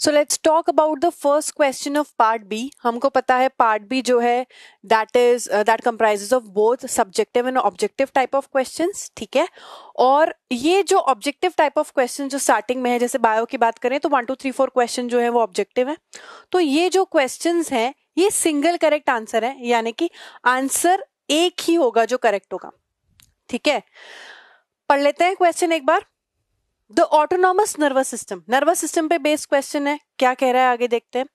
So let's talk about the first question of part B. हमको पता है part B जो है that comprises of both subjective and objective type of questions. ठीक है, और ये जो ऑब्जेक्टिव टाइप ऑफ क्वेश्चन जो स्टार्टिंग में है, जैसे बायो की बात करें तो 1 2 3 4 क्वेश्चन जो है वो ऑब्जेक्टिव है. तो ये जो क्वेश्चंस हैं ये सिंगल करेक्ट आंसर है, यानी कि आंसर एक ही होगा जो करेक्ट होगा. ठीक है, पढ़ लेते हैं क्वेश्चन एक बार. द ऑटोनॉमस नर्वस सिस्टम पे बेस्ड क्वेश्चन है. क्या कह रहा है आगे देखते हैं.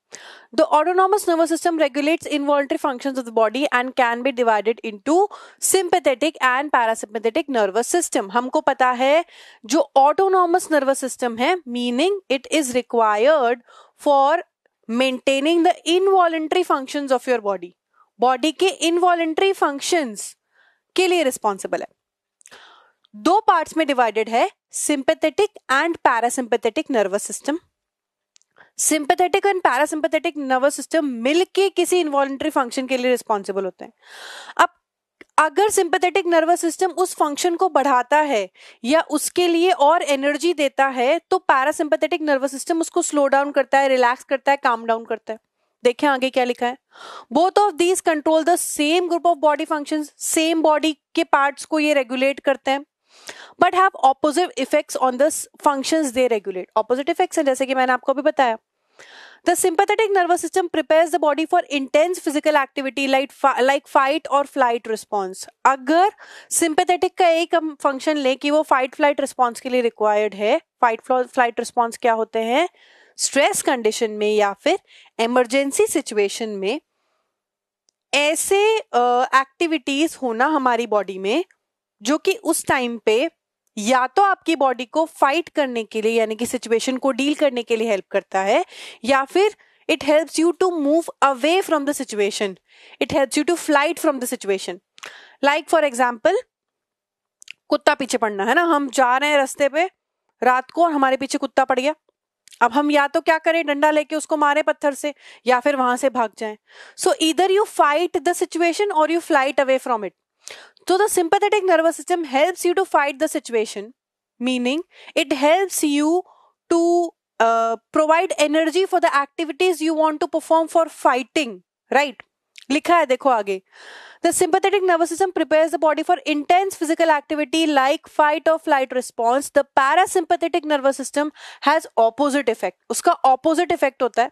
The autonomous nervous system regulates involuntary functions of the body and can be divided into sympathetic and parasympathetic nervous system. हमको पता है जो ऑटोनॉमस नर्वस सिस्टम है, meaning it is required for maintaining the involuntary functions of your body. Body के involuntary functions के लिए responsible है. दो पार्ट्स में डिवाइडेड है, sympathetic and parasympathetic nervous system. Sympathetic and parasympathetic nervous system मिलके किसी इनवॉलंटरी फंक्शन के लिए रिस्पॉन्सिबल होते हैं. अब अगर सिंपैथेटिक नर्वस सिस्टम उस फंक्शन को बढ़ाता है या उसके लिए और एनर्जी देता है तो पैरासिम्पैथेटिक नर्वस सिस्टम उसको स्लो डाउन करता है, रिलैक्स करता है, काम डाउन करता है. देखें आगे क्या लिखा है. Both of these control the same group of body functions. Same body के पार्ट्स को ये रेगुलेट करते हैं, but have opposite effects on the functions they regulate. Opposite effects हैं, जैसे कि मैंने आपको अभी बताया. The sympathetic nervous system prepares the body for intense physical activity like fight or flight response. अगर sympathetic का एक हम फंक्शन लें कि वो fight flight response के लिए required है. fight flight response क्या होते हैं? स्ट्रेस कंडीशन में या फिर इमरजेंसी सिचुएशन में ऐसे एक्टिविटीज होना हमारी बॉडी में जो कि उस टाइम पे या तो आपकी बॉडी को फाइट करने के लिए यानी कि सिचुएशन को डील करने के लिए हेल्प करता है, या फिर it helps you to move away from the situation, it helps you to flight from the situation. Like for example, कुत्ता पीछे पड़ना है ना. हम जा रहे हैं रास्ते पे रात को और हमारे पीछे कुत्ता पड़ गया. अब हम या तो क्या करें, डंडा लेके उसको मारे पत्थर से, या फिर वहां से भाग जाएं. So either you fight the situation or you flight away from it. So the sympathetic nervous system helps you to fight the situation, meaning it helps you to provide energy for the activities you want to perform for fighting, right? लिखा है देखो आगे. The sympathetic nervous system prepares the body for intense physical activity like fight or flight response. The parasympathetic nervous system has opposite effect. उसका opposite effect होता है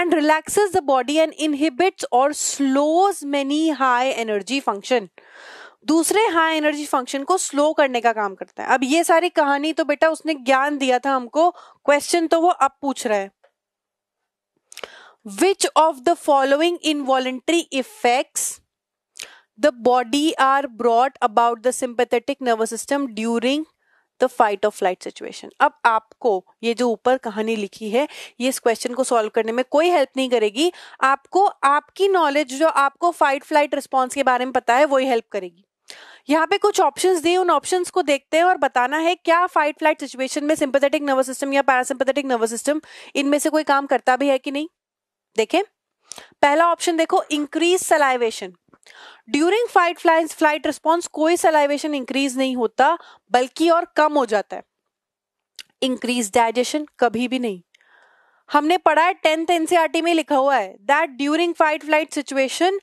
and relaxes the body and inhibits or slows many high energy function. दूसरे high energy function को slow करने का काम करता है. अब ये सारी कहानी तो बेटा उसने ज्ञान दिया था हमको, क्वेश्चन तो वो अब पूछ रहा है. Which of the following involuntary effects the body are brought about the sympathetic nervous system during the fight of flight situation. अब आपको ये जो ऊपर कहानी लिखी है ये इस क्वेश्चन को सॉल्व करने में कोई हेल्प नहीं करेगी. आपको आपकी नॉलेज जो आपको फाइट फ्लाइट रिस्पॉन्स के बारे में पता है वही हेल्प करेगी. यहाँ पे कुछ ऑप्शंस दिए, उन ऑप्शंस को देखते हैं और बताना है क्या फाइट फ्लाइट सिचुएशन में सिंपैथेटिक नर्वस सिस्टम या पैरासिम्पैथेटिक नर्वस सिस्टम इनमें से कोई काम करता भी है कि नहीं. देखें पहला ऑप्शन देखो, increase salivation. During fight flight response कोई सलाइवेशन इंक्रीज नहीं होता बल्कि और कम हो जाता है. इंक्रीज डाइजेशन कभी भी नहीं. हमने पढ़ा है 10th NCERT में लिखा हुआ है that during fight flight situation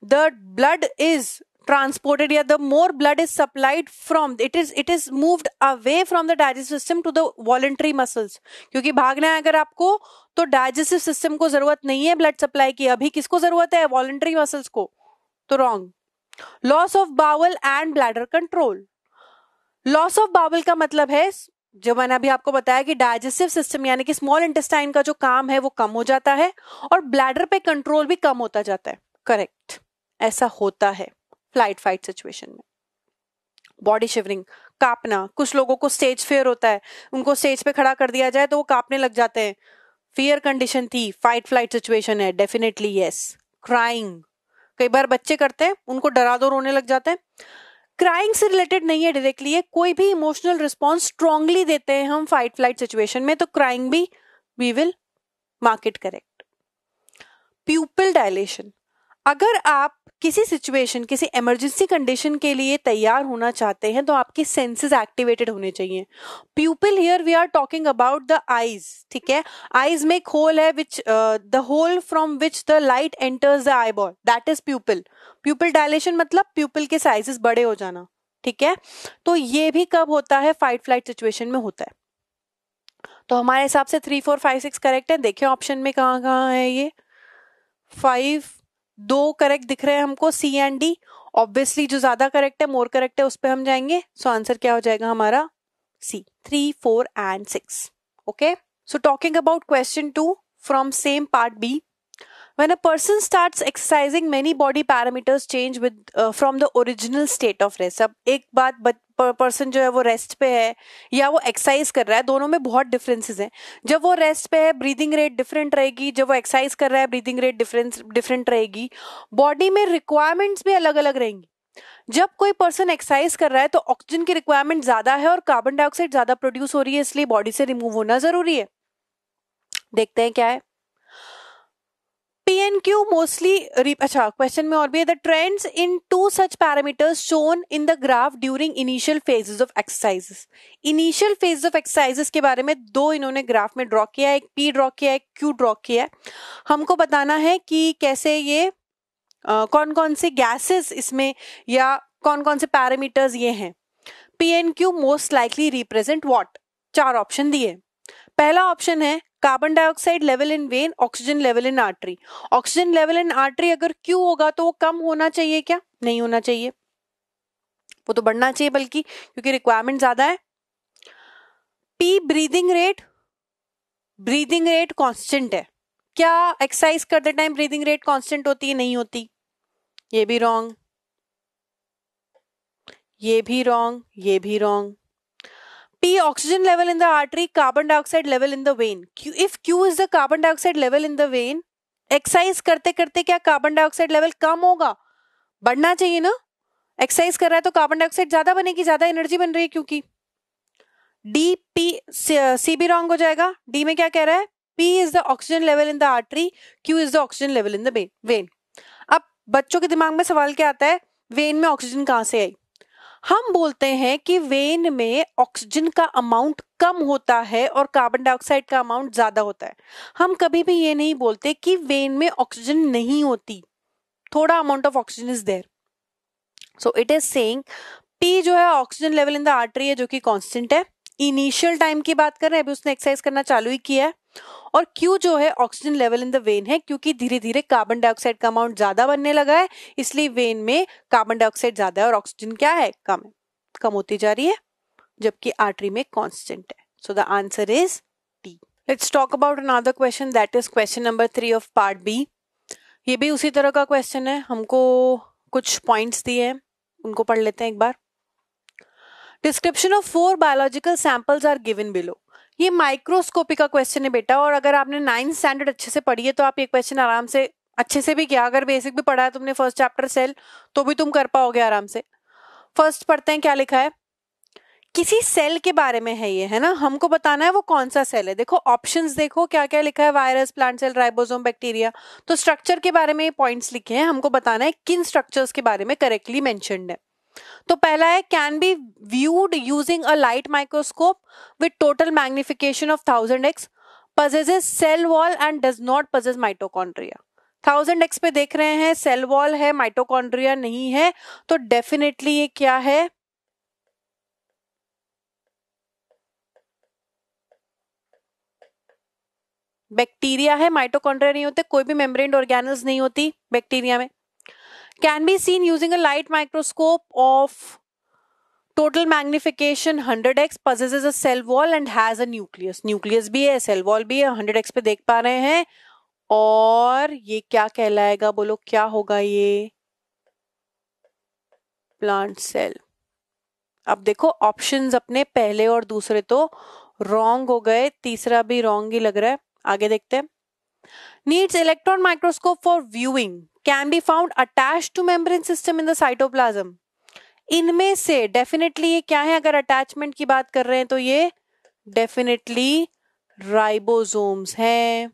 the blood is transported, या the more blood is supplied from it is moved away from the digestive system to the voluntary muscles. क्योंकि भागना है अगर आपको तो डाइजेस्टिव सिस्टम को जरूरत नहीं है ब्लड सप्लाई की, अभी किसको जरूरत है, वॉलंटरी मसल्स को. तो wrong. Loss of bowel and bladder control. Loss of bowel का मतलब है जो मैंने अभी आपको बताया कि डाइजेस्टिव सिस्टम यानी कि स्मॉल इंटेस्टाइन का जो काम है वो कम हो जाता है और ब्लैडर पे कंट्रोल भी कम होता जाता है. करेक्ट, ऐसा होता है फ्लाइट फाइट सिचुएशन में. बॉडी शिवरिंग, कांपना. कुछ लोगों को स्टेज फियर होता है, उनको स्टेज पे खड़ा कर दिया जाए तो वो कांपने लग जाते हैं. फियर कंडीशन थी, फाइट फ्लाइट सिचुएशन है, डेफिनेटली यस. क्राइंग कई बार बच्चे करते हैं, उनको डरा दो रोने लग जाते हैं. क्राइंग से रिलेटेड नहीं है डायरेक्टली, ये कोई भी इमोशनल रिस्पॉन्स स्ट्रांगली देते हैं हम फाइट फ्लाइट सिचुएशन में, तो क्राइंग भी we will mark it correct. Pupil dilation. अगर आप किसी सिचुएशन, किसी इमरजेंसी कंडीशन के लिए तैयार होना चाहते हैं तो आपके सेंसेस एक्टिवेटेड होने चाहिए. Pupil, here we are talking about the eyes. ठीक है, आईज में एक होल है which the hole from which the light enters the eyeball, that is pupil. Pupil dilation मतलब प्यूपिल के साइजेस बड़े हो जाना. ठीक है, तो ये भी कब होता है? फाइट फ्लाइट सिचुएशन में होता है. तो हमारे हिसाब से 3, 4, 5, 6 करेक्ट है. देखिए ऑप्शन में कहाँ कहाँ है ये. 5, 2 करेक्ट दिख रहे हैं हमको, सी एंड डी. ऑब्वियसली जो ज्यादा करेक्ट है, मोर करेक्ट है, उस पर हम जाएंगे. सो आंसर क्या हो जाएगा हमारा? C. 3, 4 and 6. Okay, so talking about question 2 from same part B. When a person starts exercising, many body parameters change with from the original state of rest. अब एक बात, पर्सन जो है वो रेस्ट पे है या वो एक्सरसाइज कर रहा है, दोनों में बहुत डिफरेंसेस हैं. जब वो रेस्ट पे है ब्रीदिंग रेट डिफरेंट रहेगी, जब वो एक्सरसाइज कर रहा है ब्रीदिंग रेट डिफरेंट रहेगी. बॉडी में रिक्वायरमेंट्स भी अलग अलग रहेंगी. जब कोई पर्सन एक्सरसाइज कर रहा है तो ऑक्सीजन की रिक्वायरमेंट ज्यादा है और कार्बन डाइऑक्साइड ज्यादा प्रोड्यूस हो रही है, इसलिए बॉडी से रिमूव होना जरूरी है. देखते हैं क्या है. PNQ मोस्टली, अच्छा क्वेश्चन में और भी है. The trends in 2 such parameters shown in the graph during initial phases of exercises. Initial phase of exercises के बारे में 2 इन्होंने ग्राफ में ड्रॉ किया है, एक P ड्रॉ किया है, एक Q ड्रॉ किया है. हमको बताना है कि कैसे ये कौन कौन से गैसेस इसमें या कौन कौन से पैरामीटर्स ये हैं. PNQ most likely represent what? 4 option दिए. पहला ऑप्शन है carbon dioxide level in when, oxygen level in artery. Oxygen level in artery अगर Q होगा तो वो कम होना चाहिए क्या? नहीं होना चाहिए, वो तो बढ़ना चाहिए बल्कि, क्योंकि रिक्वायरमेंट ज्यादा है. P breathing rate, breathing rate constant है. क्या एक्सरसाइज करते टाइम ब्रीदिंग रेट कांस्टेंट होती है? नहीं होती. ये भी रॉन्ग, ये भी रॉन्ग, ये भी wrong. P oxygen level in the artery, carbon dioxide level in the vein. If Q is the carbon dioxide level in the vein, exercise करते करते क्या कार्बन डाइऑक्साइड लेवल कम होगा? बढ़ना चाहिए ना. एक्सरसाइज कर रहा है तो कार्बन डाइऑक्साइड ज्यादा बनेगी, ज्यादा एनर्जी बन रही है क्योंकि. डी, पी, सी भी रॉन्ग हो जाएगा. डी में क्या कह रहा है? P is the oxygen level in the artery, Q is the oxygen level in the vein. अब बच्चों के दिमाग में सवाल क्या आता है? वेन में ऑक्सीजन कहां से आई? हम बोलते हैं कि वेन में ऑक्सीजन का अमाउंट कम होता है और कार्बन डाइऑक्साइड का अमाउंट ज्यादा होता है. हम कभी भी ये नहीं बोलते कि वेन में ऑक्सीजन नहीं होती, थोड़ा amount of oxygen is there. So it is saying P जो है oxygen level in the artery है, जो कि कांस्टेंट है. इनिशियल टाइम की बात कर रहे हैं, अभी उसने एक्सरसाइज करना चालू ही किया है. और Q जो है oxygen level in the when है, क्योंकि धीरे धीरे कार्बन डाइऑक्साइड का अमाउंट ज्यादा बनने लगा है, इसलिए वेन में कार्बन डाइऑक्साइड ज्यादा है और ऑक्सीजन क्या है? कम है, कम होती जा रही है, जबकि आर्टरी में कांस्टेंट है. So the answer is D. Let's talk about another question, that is question number 3 of part B. ये भी उसी तरह का क्वेश्चन है, हमको कुछ पॉइंट्स दिए हैं, उनको पढ़ लेते हैं एक बार. Description of 4 biological samples are given below. ये माइक्रोस्कोपी का क्वेश्चन है बेटा, और अगर आपने 9th स्टैंडर्ड अच्छे से पढ़ी है तो आप ये क्वेश्चन आराम से, अच्छे से भी किया, अगर बेसिक भी पढ़ा है तुमने फर्स्ट चैप्टर सेल, तो भी तुम कर पाओगे आराम से. फर्स्ट पढ़ते हैं क्या लिखा है. किसी सेल के बारे में है ये, है ना, हमको बताना है वो कौन सा सेल है. देखो ऑप्शंस देखो क्या क्या लिखा है, virus, plant cell, ribosome, bacteria. तो स्ट्रक्चर के बारे में पॉइंट्स लिखे हैं, हमको बताना है किन स्ट्रक्चर्स के बारे में करेक्टली मेंशन्ड है. तो पहला है can be viewed using a light microscope with total magnification of 1000x, possesses cell wall and does not possess mitochondria. 1000x पे देख रहे हैं, सेल वॉल है, माइटोकॉन्ड्रिया नहीं है, तो डेफिनेटली ये क्या है? बैक्टीरिया है. माइटोकॉन्ड्रिया नहीं होते, कोई भी मेम्ब्रेन ऑर्गेनल्स नहीं होती बैक्टीरिया में. Can be seen using a light microscope of total magnification 100x, possesses a cell wall and has a nucleus. Nucleus भी है, सेल वॉल भी है, 100x पे देख पा रहे हैं. और ये क्या कहलाएगा? बोलो क्या होगा ये? Plant cell. अब देखो ऑप्शंस अपने पहले और दूसरे तो रॉन्ग हो गए, तीसरा भी रॉन्ग ही लग रहा है. आगे देखते हैं. Needs electron microscope for viewing, can be found attached two membrane system in the cytoplasm. इनमें से डेफिनेटली ये क्या है? अगर अटैचमेंट की बात कर रहे हैं तो ये डेफिनेटली राइबोसोम्स हैं.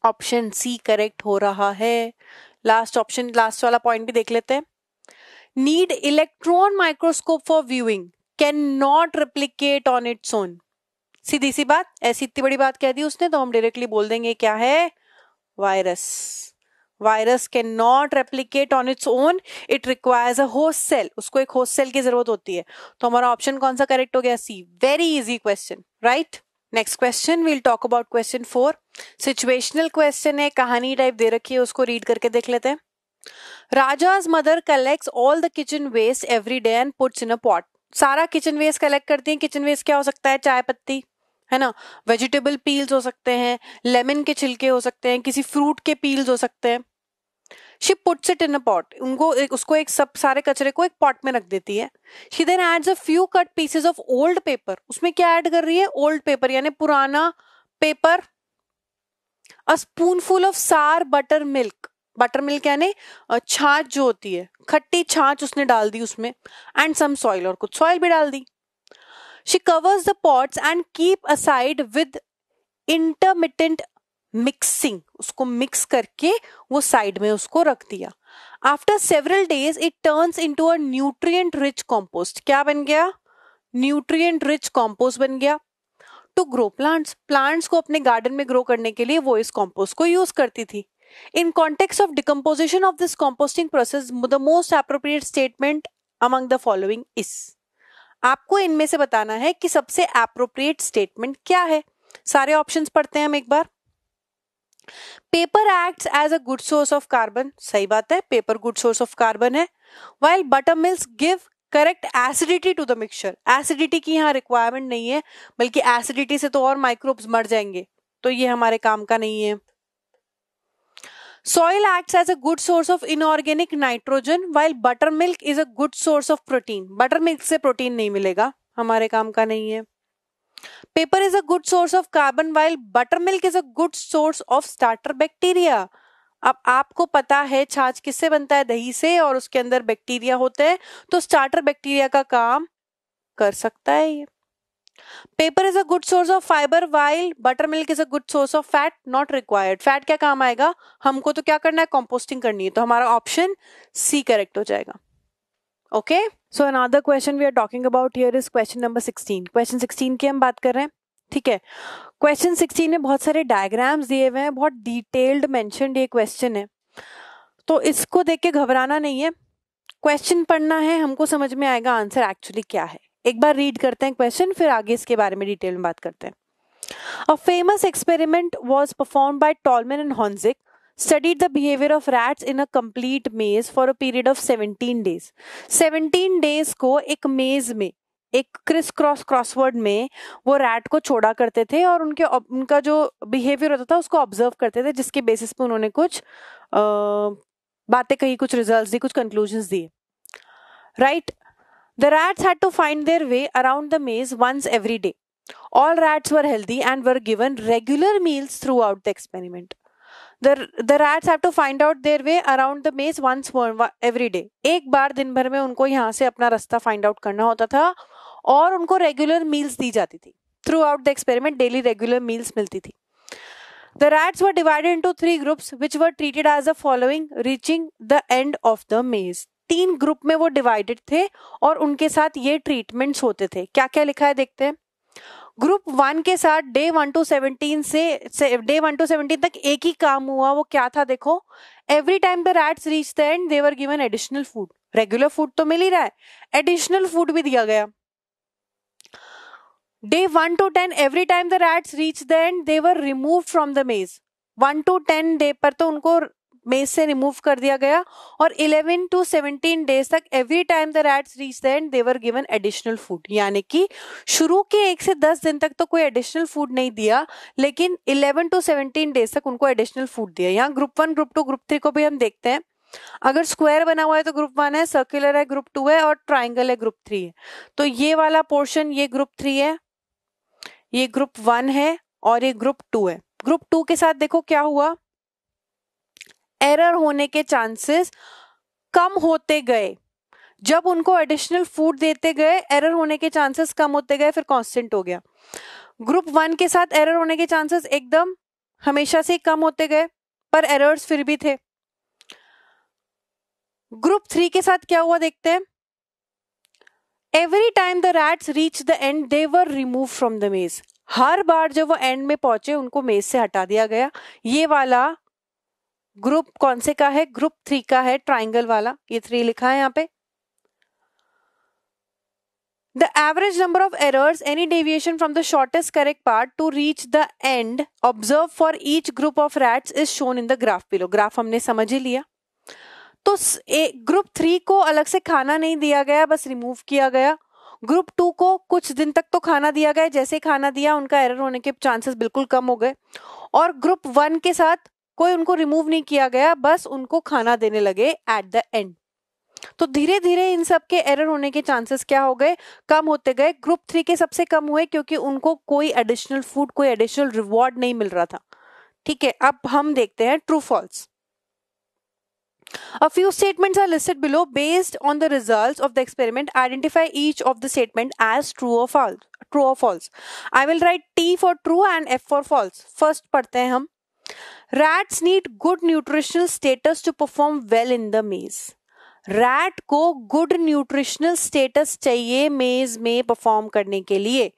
ऑप्शन सी करेक्ट हो रहा है. लास्ट ऑप्शन, लास्ट वाला पॉइंट भी देख लेते हैं. Need electron microscope for viewing, can not replicate on its own. सीधी सी बात, ऐसी इतनी बड़ी बात कह दी उसने तो हम डायरेक्टली बोल देंगे क्या है, virus. Virus can not replicate on its own, it requires a host cell. उसको एक होस्ट सेल की जरूरत होती है. तो हमारा ऑप्शन कौन सा करेक्ट हो गया, C. Very easy question, right. Next question will talk about question 4. Situational question है, कहानी टाइप दे रखी है, उसको रीड करके देख लेते हैं. Raja's mother collects all the kitchen waste every day and puts in a pot. सारा किचन वेस्ट कलेक्ट करती है. किचन वेस्ट क्या हो सकता है, चाय पत्ती है ना, वेजिटेबल पील्स हो सकते हैं, लेमन के छिलके हो सकते हैं, किसी फ्रूट के पील्स हो सकते हैं. She puts it in a pot, उसको एक सब सारे कचरे को एक पॉट में रख देती है. She then adds a few cut pieces of old paper. उसमें क्या ऐड कर रही है, ओल्ड पेपर यानी पुराना पेपर. अ स्पूनफुल ऑफ सार बटर मिल्क. बटर मिल्क यानी छाछ जो होती है, खट्टी छाछ उसने डाल दी उसमें. एंड सम सॉइल, और कुछ सॉइल भी डाल दी. She covers the pots and keep aside with intermittent mixing. उसको मिक्स करके वो साइड में उसको रख दिया. After several days it turns into a nutrient rich compost. क्या बन गया, न्यूट्रिएंट रिच कंपोस्ट बन गया. टू ग्रो प्लांट्स, प्लांट्स को अपने गार्डन में ग्रो करने के लिए वो इस कंपोस्ट को यूज करती थी. In context of decomposition of this composting process the most appropriate statement among the following is. आपको इनमें से बताना है कि सबसे एप्रोप्रिएट स्टेटमेंट क्या है. सारे ऑप्शंस पढ़ते हैं हम एक बार. Paper acts as a good source of carbon. सही बात है, paper good source of carbon है. While butter milk give correct acidity to the mixture. Acidity की यहाँ रिक्वायरमेंट नहीं है, बल्कि एसिडिटी से तो और माइक्रोब्स मर जाएंगे, तो ये हमारे काम का नहीं है. Soil acts as a good source of inorganic nitrogen while buttermilk is a good source of protein. Buttermilk से प्रोटीन नहीं मिलेगा, हमारे काम का नहीं है. Paper is a good source of carbon while buttermilk is a good source of starter bacteria. अब आपको पता है छाछ किससे बनता है, दही से, और उसके अंदर बैक्टीरिया होते हैं, तो स्टार्टर बैक्टीरिया का काम कर सकता है ये. Paper is a good source of fibre while buttermilk is a good source of fat. Not required. Fat क्या काम आएगा, हमको तो क्या करना है, कंपोस्टिंग करनी है, तो हमारा ऑप्शन सी करेक्ट हो जाएगा. Okay, so another question we are talking about here is question number 16. Question 16 की हम बात कर रहे हैं, ठीक है. क्वेश्चन 16 में बहुत सारे डायग्राम्स दिए हुए हैं, बहुत डिटेल्ड मेंशन्ड ये क्वेश्चन है, तो इसको देख के घबराना नहीं है. क्वेश्चन पढ़ना है, हमको समझ में आएगा आंसर एक्चुअली क्या है. एक बार रीड करते हैं क्वेश्चन, फिर आगे इसके बारे में डिटेल में बात करते हैं. A famous experiment was performed by Tolman and Honzik, studied the behavior of rats in a complete maze for a period of 17 days. 17 days को एक मेज में, एक क्रिस क्रॉस क्रॉसवर्ड में वो रैट को छोड़ा करते थे और उनका जो बिहेवियर होता था उसको ऑब्जर्व करते थे, जिसके बेसिस पे उन्होंने कुछ बातें कही, कुछ रिजल्ट्स दी, कुछ कंक्लूजन्स दिए. Right. The rats had to find their way around the maze once every day. All rats were healthy and were given regular meals throughout the experiment. The rats have to find out their way around the maze once every day. एक बार दिन भर में उनको यहाँ से अपना रास्ता find out करना होता था और उनको रेगुलर मील्स दी जाती थी. Throughout the experiment, daily regular meals मिलती थी. The rats were divided into 3 groups which were treated as the following, reaching the end of the maze. 3 group में वो डिवाइडेड थे और उनके साथ ये ट्रीटमेंट्स होते थे. क्या क्या लिखा है देखते हैं. ग्रुप 1 के साथ डे 1 to 17 से डे 1 to 17 तक एक ही काम हुआ. वो क्या था देखो, every time the rats reach the and they were given additional food. Regular food तो मिल ही रहा है, एडिशनल फूड भी दिया गया. Day 1 to 10 every time the rats reach the and they were removed from the मेज. 1 to 10 डे पर तो उनको मेज से रिमूव कर दिया गया, और 11 to 17 डेज तक every time the rats reach the and they were given additional food. यानी कि शुरू के 1 से 10 दिन तक तो कोई एडिशनल फूड नहीं दिया, लेकिन 11 to 17 डेज तक उनको एडिशनल फूड दिया. यहाँ ग्रुप 1, ग्रुप 2, ग्रुप 3 को भी हम देखते हैं. अगर स्क्वायर बना हुआ है तो ग्रुप 1 है, सर्कुलर है ग्रुप 2 है, और ट्राइंगल है ग्रुप 3 है. तो ये वाला पोर्शन ये ग्रुप 3 है, ये ग्रुप 1 है, और ये ग्रुप 2 है. ग्रुप 2 के साथ देखो क्या हुआ, एरर होने के चांसेस कम होते गए. जब उनको एडिशनल फूड देते गए एरर होने के चांसेस कम होते गए, फिर कांस्टेंट हो गया. ग्रुप 1 के साथ एरर होने के चांसेस एकदम हमेशा से कम होते गए, पर एरर्स फिर भी थे. ग्रुप 3 के साथ क्या हुआ देखते हैं. Every time the rats reach the and they were remove from the मेज. हर बार जब वो एंड में पहुंचे उनको मेज से हटा दिया गया. ये वाला ग्रुप कौन से का है? ग्रुप 3 का है, ट्राइंगल वाला. ये 3 लिखा है यहाँ पे. The average number of errors, any deviation from the shortest correct part to reach the end observed for each group of rats is shown in the graph below. Graph हमने समझ ही लिया. तो ग्रुप 3 को अलग से खाना नहीं दिया गया, बस रिमूव किया गया. ग्रुप 2 को कुछ दिन तक तो खाना दिया गया, जैसे खाना दिया उनका एरर होने के चांसेस बिल्कुल कम हो गए. और ग्रुप 1 के साथ कोई उनको रिमूव नहीं किया गया, बस उनको खाना देने लगे एट द एंड. तो धीरे धीरे इन सब के एरर होने के चांसेस क्या हो गए? कम होते गए. ग्रुप 3 के सबसे कम हुए क्योंकि उनको कोई एडिशनल फूड, कोई एडिशनल रिवॉर्ड नहीं मिल रहा था. ठीक है, अब हम देखते हैं true false. A few statements are listed below. Based on the results of the experiment, identify each of the statement as true or false. True or false. I will write T for true and F for false. First पढ़ते हैं हम. Rats need good nutritional status to perform well in the maze. Rat को good nutritional status चाहिए मेज में perform करने के लिए.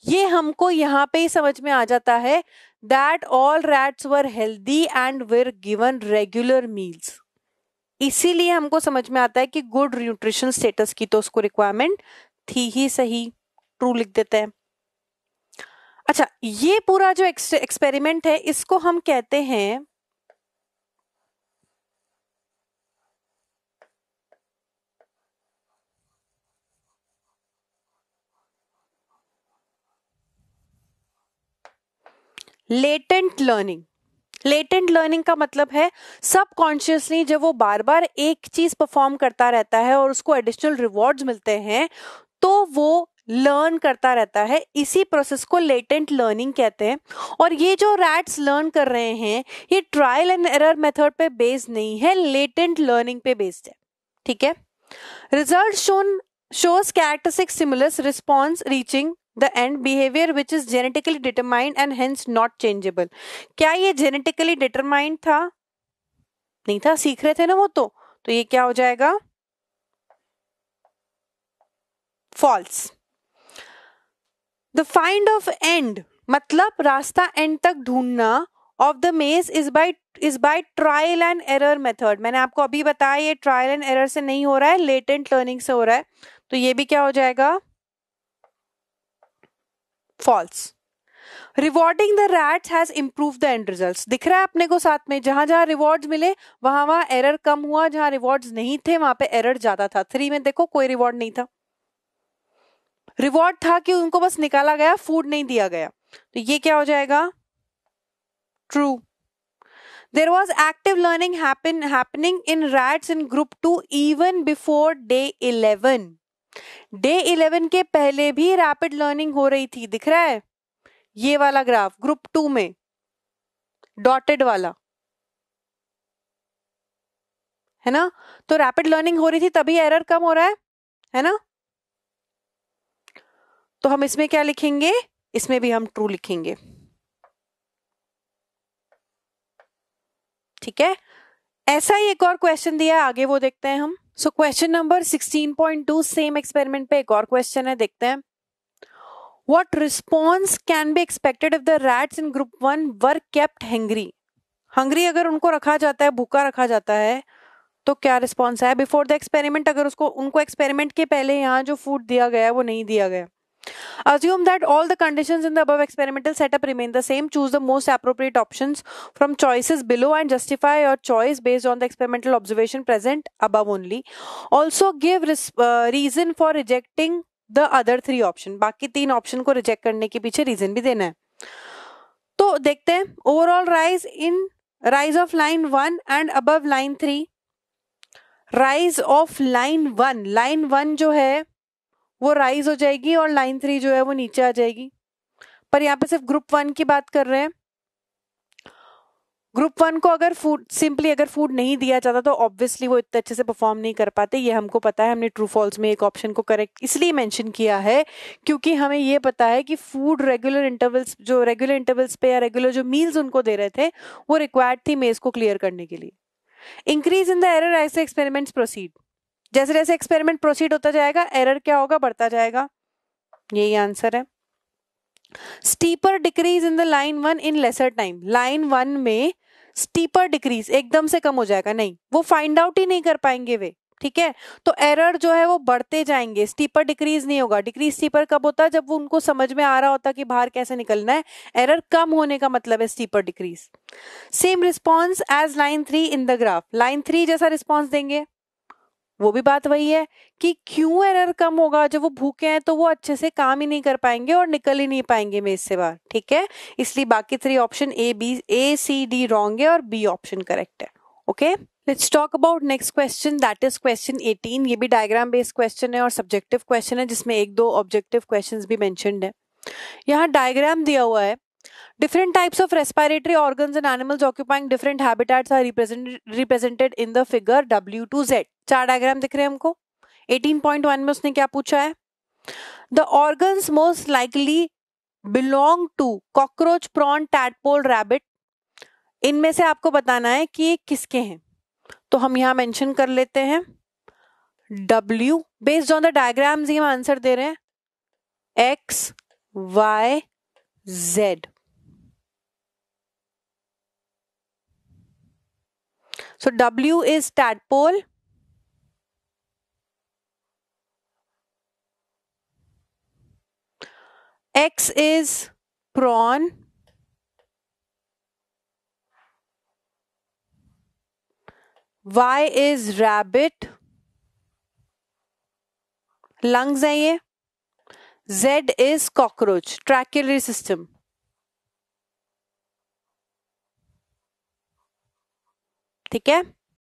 ये हमको यहाँ पे ही समझ में आ जाता है that all rats were healthy and were given regular meals. इसीलिए हमको समझ में आता है कि गुड न्यूट्रिशनल स्टेटस की तो उसको रिक्वायरमेंट थी ही. सही, ट्रू लिख देते हैं. अच्छा, ये पूरा जो एक्सपेरिमेंट है इसको हम कहते हैं लेटेंट लर्निंग. लेटेंट लर्निंग का मतलब है सबकॉन्शियसली जब वो बार बार एक चीज परफॉर्म करता रहता है और उसको एडिशनल रिवॉर्ड्स मिलते हैं तो वो लर्न करता रहता है. इसी प्रोसेस को लेटेंट लर्निंग कहते हैं. और ये जो रैट्स लर्न कर रहे हैं ये ट्रायल एंड एरर मेथड पे बेस्ड नहीं है, लेटेंट लर्निंग पे बेस्ड है. ठीक है. Result shows characteristic stimulus response reaching the end behavior which is genetically determined and hence not changeable. क्या ये genetically determined था? नहीं था, सीख रहे थे ना वो. तो ये क्या हो जाएगा? false. The find of end मतलब रास्ता एंड तक ढूंढना of the maze is by trial and error method. मैंने आपको अभी बताया ये trial and error से नहीं हो रहा है, latent learning से हो रहा है. तो ये भी क्या हो जाएगा? false. Rewarding the rats has improved the end results. दिख रहा है अपने को साथ में, जहां जहां रिवॉर्ड्स मिले वहां वहां एरर कम हुआ, जहां रिवॉर्ड्स नहीं थे वहां पे एरर ज्यादा था. 3 में देखो कोई रिवॉर्ड नहीं था. रिवॉर्ड था कि उनको बस निकाला गया, फूड नहीं दिया गया. तो ये क्या हो जाएगा? True. There was active learning happening in rats in group 2 even before day 11. Day 11 के पहले भी रैपिड लर्निंग हो रही थी. दिख रहा है ये वाला ग्राफ ग्रुप 2 में डॉटेड वाला है ना. तो रैपिड लर्निंग हो रही थी तभी एरर कम हो रहा है ना. तो हम इसमें क्या लिखेंगे? इसमें भी हम ट्रू लिखेंगे. ठीक है. ऐसा ही एक और क्वेश्चन दिया है, आगे वो देखते हैं हम. So question number 16.2 same experiment पे एक और क्वेश्चन है, देखते हैं. What response can be expected if the rats in group 1 were kept hungry? Hungry अगर उनको रखा जाता है, भूखा रखा जाता है, तो क्या रिस्पॉन्स है? बिफोर द एक्सपेरिमेंट अगर उनको एक्सपेरिमेंट के पहले यहाँ जो फूड दिया गया है वो नहीं दिया गया. Assume that all the conditions in the above experimental setup remain the same. Choose the most appropriate options from choices below and justify your choice based on the experimental observation present above only. Also give reason for rejecting the other 3 option. बाकी 3 option को reject करने के पीछे reason भी देना है. तो देखते हैं. Overall rise of line 1 and above line 3. rise of line 1 जो है वो राइज हो जाएगी और लाइन 3 जो है वो नीचे आ जाएगी. पर यहाँ पे सिर्फ ग्रुप 1 की बात कर रहे हैं. ग्रुप 1 को अगर फूड नहीं दिया जाता तो ऑब्वियसली वो इतने अच्छे से परफॉर्म नहीं कर पाते. ये हमको पता है. हमने ट्रू फॉल्स में एक ऑप्शन को करेक्ट इसलिए मेंशन किया है क्योंकि हमें ये पता है कि फूड रेगुलर इंटरवल्स पे या रेगुलर जो मील्स उनको दे रहे थे वो रिक्वायर्ड थी मेज को क्लियर करने के लिए. Increase in the error as experiments proceed, जैसे जैसे एक्सपेरिमेंट प्रोसीड होता जाएगा एरर क्या होगा, बढ़ता जाएगा, यही आंसर है। Steeper decrease in the line 1 in lesser time, line 1 में स्टीपर डिक्रीज एकदम से कम हो जाएगा, नहीं, वो फाइंड आउट ही नहीं कर पाएंगे वे, ठीक है, तो एरर जो है वो बढ़ते जाएंगे, स्टीपर डिक्रीज नहीं होगा। डिक्रीज स्टीपर कब होता है, जब वो उनको समझ में आ रहा होता कि बाहर कैसे निकलना है, एरर कम होने का मतलब है steeper decrease. Same response as line 3 in the graph, line 3 जैसा रिस्पॉन्स देंगे, वो भी बात वही है कि क्यों एरर कम होगा, जब वो भूखे हैं तो वो अच्छे से काम ही नहीं कर पाएंगे और निकल ही नहीं पाएंगे मेज से बाहर, ठीक है, इसलिए बाकी 3 option A C D wrong है और बी ऑप्शन करेक्ट है। Okay, let's talk about next question, that is question 18। ये भी डायग्राम बेस्ड क्वेश्चन है और सब्जेक्टिव क्वेश्चन है, जिसमें 1-2 ऑब्जेक्टिव क्वेश्चंस भी मेंशन्ड है। यहाँ डायग्राम दिया हुआ है, different types of respiratory organs in animals occupying different habitats are represented in the figure W to Z। 4 diagram दिख रहे हैं हमको। 18.1 में उसने क्या पूछा है, the organs most likely belong to cockroach, prawn, tadpole, rabbit। इनमें से आपको बताना है कि ये किसके हैं, तो हम यहाँ मेंशन कर लेते हैं W based on the diagrams, ये हम आंसर दे रहे हैं X Y Z। So W is tadpole, X is prawn, Y is rabbit, lungs है ये, Z is cockroach, tracheal system। ठीक है,